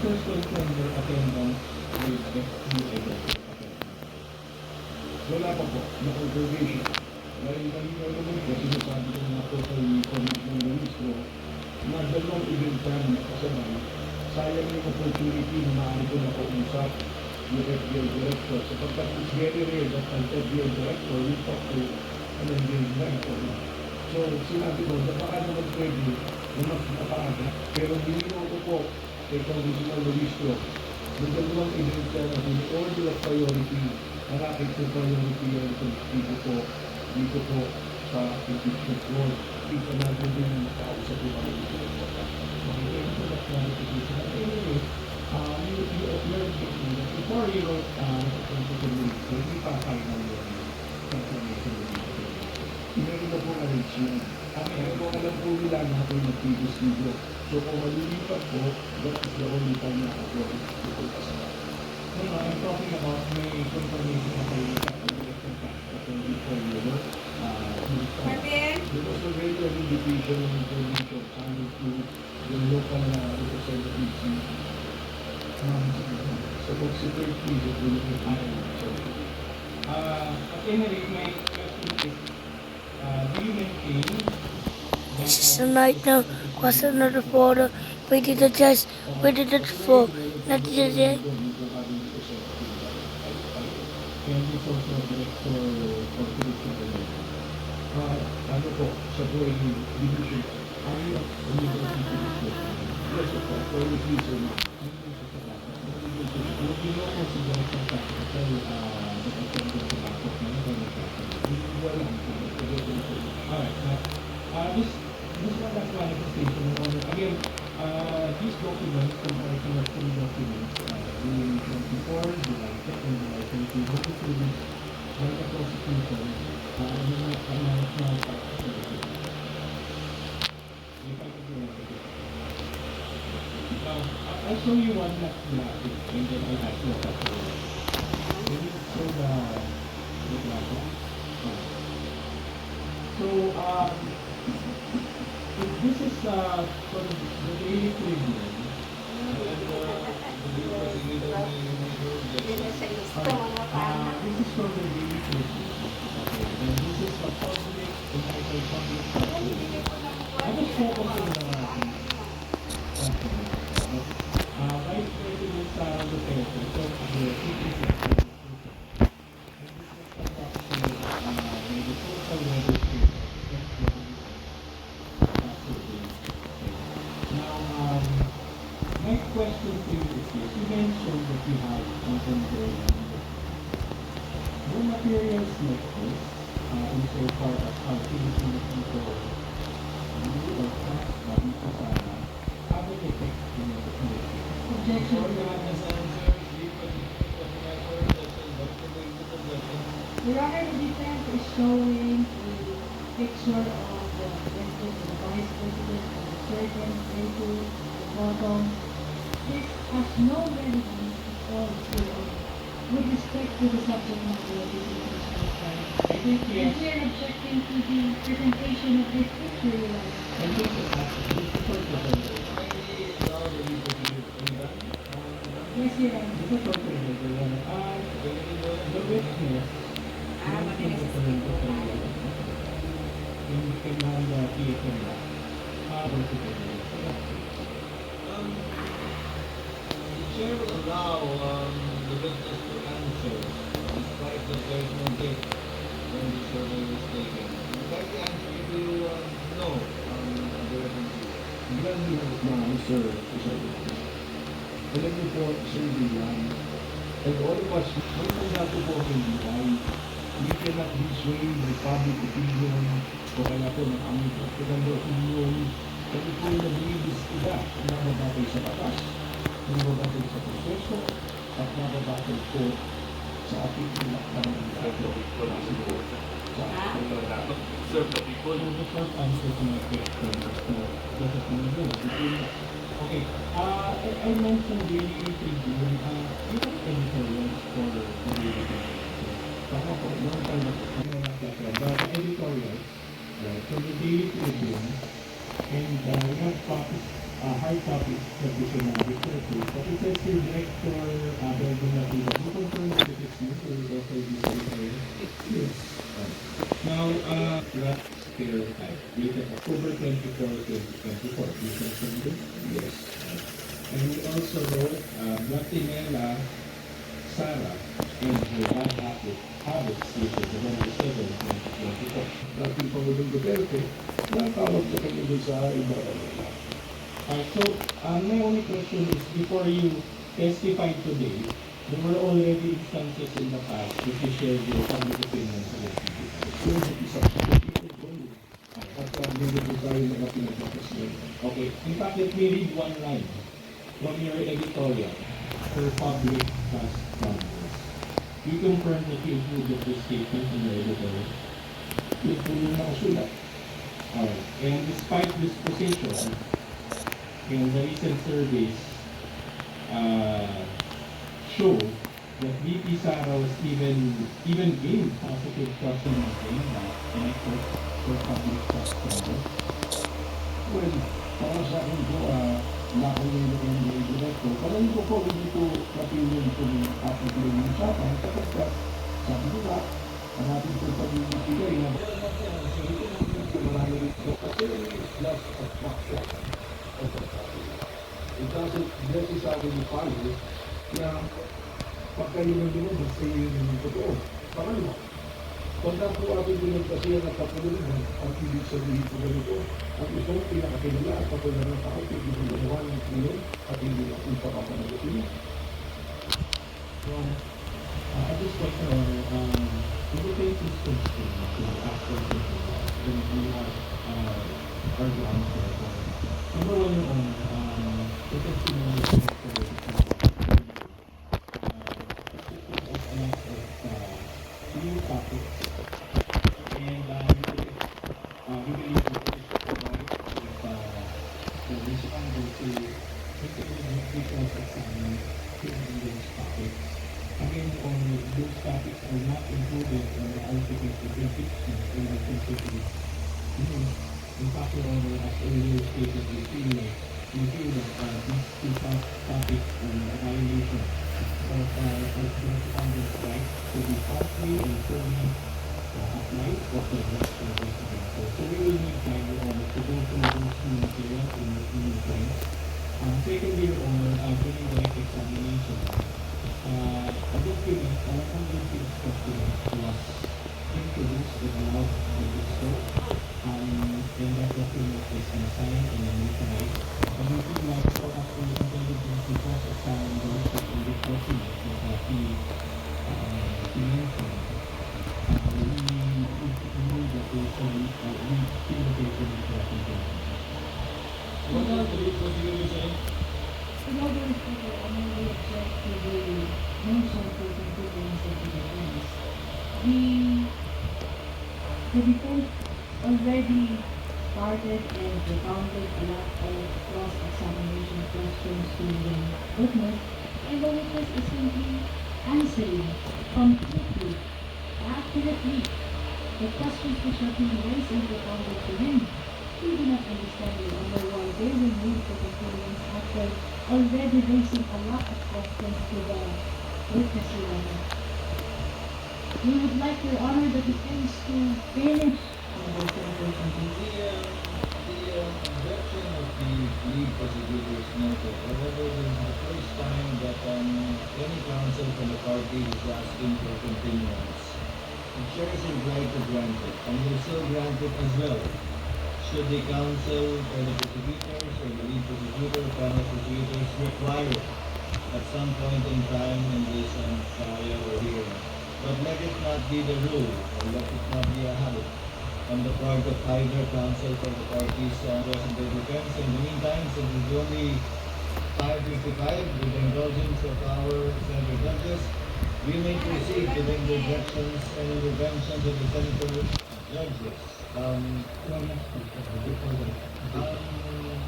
officers confirm their attendance with FBI attendance. Wala pa po, na confirmation. Dahil kanina naman po, sinasabi ko na po kay Commissioner Ministro na dalawang event plan na kasabay, sayang yung opportunity na maaari ko nakausap yung FBI Director. Sapagkat it's very rare that an FBI Director will talk to an NBI Director. So, sinabi ko na baka naman pwede na mas nakapaaga. Pero binigyan ko po kay Commissioner Ministro na dalawang event plan na in order of priority, nakakit po priority yan dito po sa impeachment court. Dito natin din nakausap po kami dito. Okay, so that's clarification. But anyway, you observed that before you wrote the minister, hindi pa final yung confirmation with the Meron na po arrange yan. Pero kung alam po nila na ako yung previous video. So kung malilipat po, that is the only time na ako ito kasama. No, I'm talking about may confirmation na kayo sa election tax before you wrote Martin? There was already an indication of information coming to the local representatives sa subsequent period will be at any rate, my question is, do you maintain This is the night now. Question number 4. We did the test. We did it for. Not just yet. and this also director for curriculum? ano po, sa buhay division. Ay, yes, of course, for the reason. Would you know kung si Director Tax kasi nag-attend sa laptop na Wala. Alright, this one has manifestation of honor. Again, these documents, comparison of three documents, July 24, July 2, and July 20, both introduced by the prosecution in the national tax. I'll show you one last graphic and then I'll ask you a question. Can you show the graphic? So, this is from the Daily Tribune. This is from the Daily Tribune. Okay, and this is a public, entitled public. I just focus on the Vice President Sara Duterte took the PPC. My question to you is this. You mentioned that you have contemplated no materials like this insofar as how Filipino people or tax dito sa have an effect in the community. Your Honor, the defense is showing a picture of the president, the vice president, and the sergeant, the bottom. This has no relevance at all to with respect to the subject matter of this international crime. I think And yes. we are objecting to the presentation of this picture, Your Honor. I think it's difficult to handle. Yes, Your Honor. Difficult to handle. The witness, hindi kailangan theater na. The chair will allow the witness to answer despite that there is no date when the survey was taken. Despite the answer, if you know the references. Yan yung mga sir. Alam niyo po, sir, Dilan, and all of us, may mandato po ang NBI. We cannot dissuade the public opinion o kaya po ng aming practical opinion. Kasi po yung nag-iibis sila na mabatay sa batas, na mabatay sa proseso, at mababatay po sa ating tinakpan ng So the short answer to my question is no. Doesn't mean no. Okay. I mentioned Daily Tribune. You have editorials for the Daily Tribune. Tama po, yung tayo But editorials, right, from the Daily Tribune, and we have copies hard copies that we should not refer to. But it says here, Director Belvin Lapido, you confirm that it is you who is also the secretary? Yes. Now, that spare type, dated October 24, 2024. You confirm this? Yes. And we also wrote, Latinela Sarah and her bad habits, dated November 7, 2024. Dating Pangulong Duterte, natawag sa kanya doon sa ibabaw. So, my only question is, before you testified today, there were already instances in the past that you shared your public opinions against people. Yun sa isa. At hindi po tayo mga pinagpapas na yun. Okay, in fact, let me read one line from your editorial for public trust numbers. You confirm that you included this statement in your editorial? Yun po yung nakasulat. Alright, and despite this position, in the recent surveys show that VP Sara was even gained positive trust in that, and I quote, for public trust numbers. Well, para sa akin po, nakunin ko yung director. Parang ko po, hindi ko kapilin kung ating ko yung usapan. Kapag sabi ko na, hanapin ko pag-ibigay na marami rin ko. Kasi it's just a factor. It doesn't necessarily follow na pagka yun ang dinunod, sa iyo yun ang totoo. Pangalawa, pagka po ating dinunod kasi yan at kapulunan, ang ibig sabihin ko ganito, ang isang pinakakilala at kapulunan ng tao, hindi mo ginawa ng pinun at hindi na kung papapanagutin. Well, at this point, we will take this question to ask questions when we have our grounds for it. Number one, Your Honor, the testimony is not for the new topics, and we believe that it is provide the responder to basically cross-examine those topics. Again, on those topics are not included in the articles of impeachment or the constitution. In fact, Your Honor, as earlier stated, we feel that these two topics are a violation of respondent's right to be properly and fully applied for the rest of the case. So we will need time, Your Honor, to go through those new materials in the points. Secondly, Your Honor, during the examination, a document, a 100-page document was introduced and allowed to do so. And that document is signed and notarized. And we would like for us to intelligence to cross-examine the record in this document that he mentioned. We know that we feel that there's an important. What are the reasons you were saying? In order to only object to the motion for continuance of the defense, the defense already started and propounded a lot of cross-examination questions to the witness, and the witness is simply answering completely, accurately, the questions which are being raised and propounded to him. We do not understand the number one, they will move the continuance after already raising a lot of questions to the witness, Your Honor. We would like, Your Honor, the defense to finish on the presentation. The objection of the lead prosecutor is noted. However, this is the first time that any counsel from the party is asking for continuance. The chair is right to grant it, and will still grant it as well. Should the counsel or the prosecutors or the lead prosecutor or panel prosecutors require it at some point in time in this trial or hearing. But let it not be the rule, or let it not be a habit on the part of either counsel for the parties present their defense. In the meantime, since it's only 5:55 with the indulgence of our senator judges, we may proceed to the interjections and interventions of the senator judges.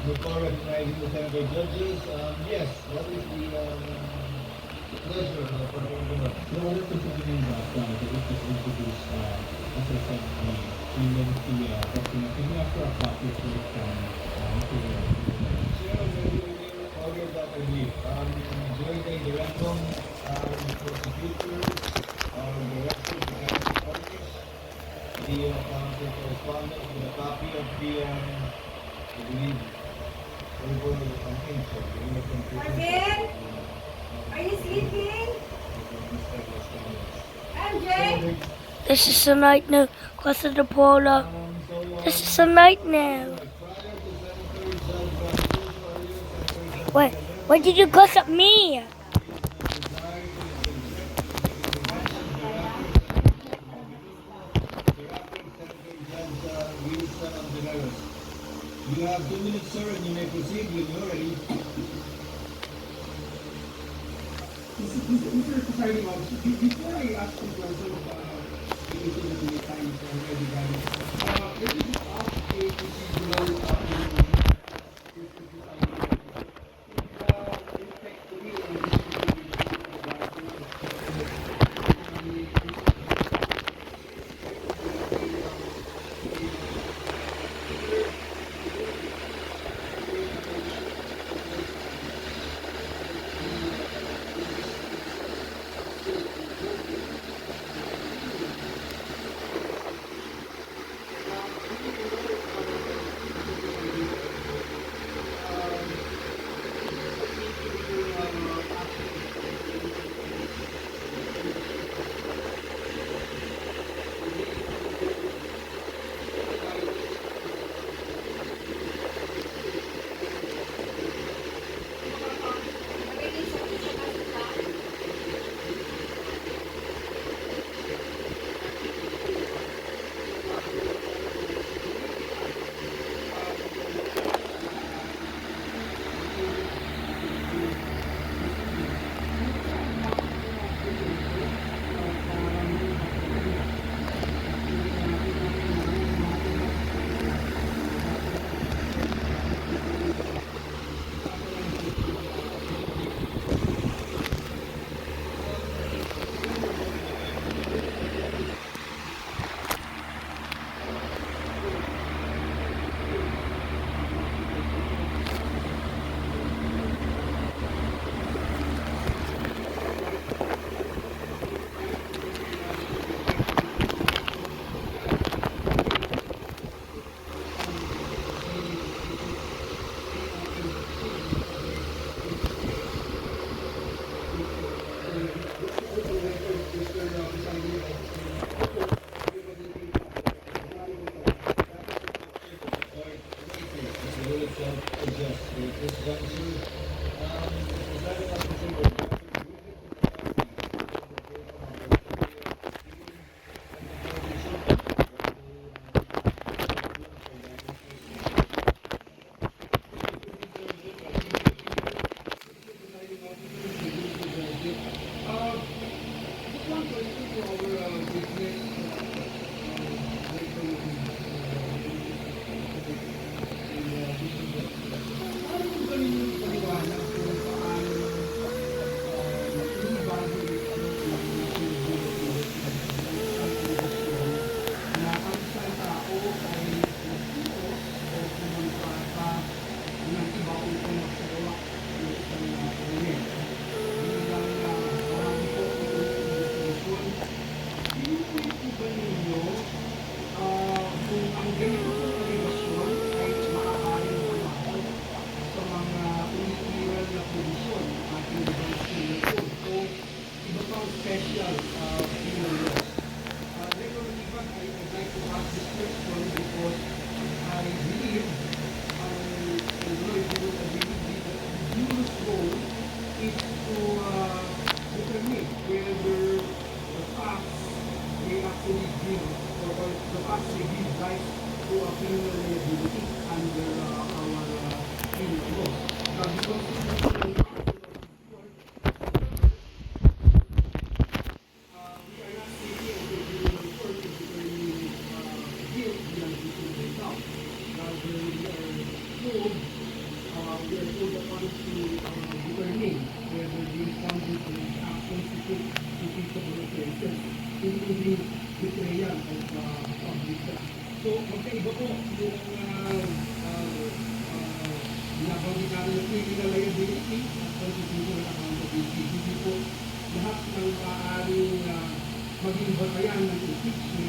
Before recognizing the senator judges, yes, what is the pleasure of the particular? So, I want to considering that the witness introduced, as I said, the document, and we asked for a copy of it from Chair of the, I believe, over an inch of the computer. Martin? Are you sleeping? MJ? This is a nightmare. Crossing the border. This is a nightmare. Why did you cuss at me? You have 2 minutes, sir, and you may proceed when you're ready. Mr. Presiding Officer, before I ask the question into the many times already done, let me just ask a procedural maging batayan ng impeachment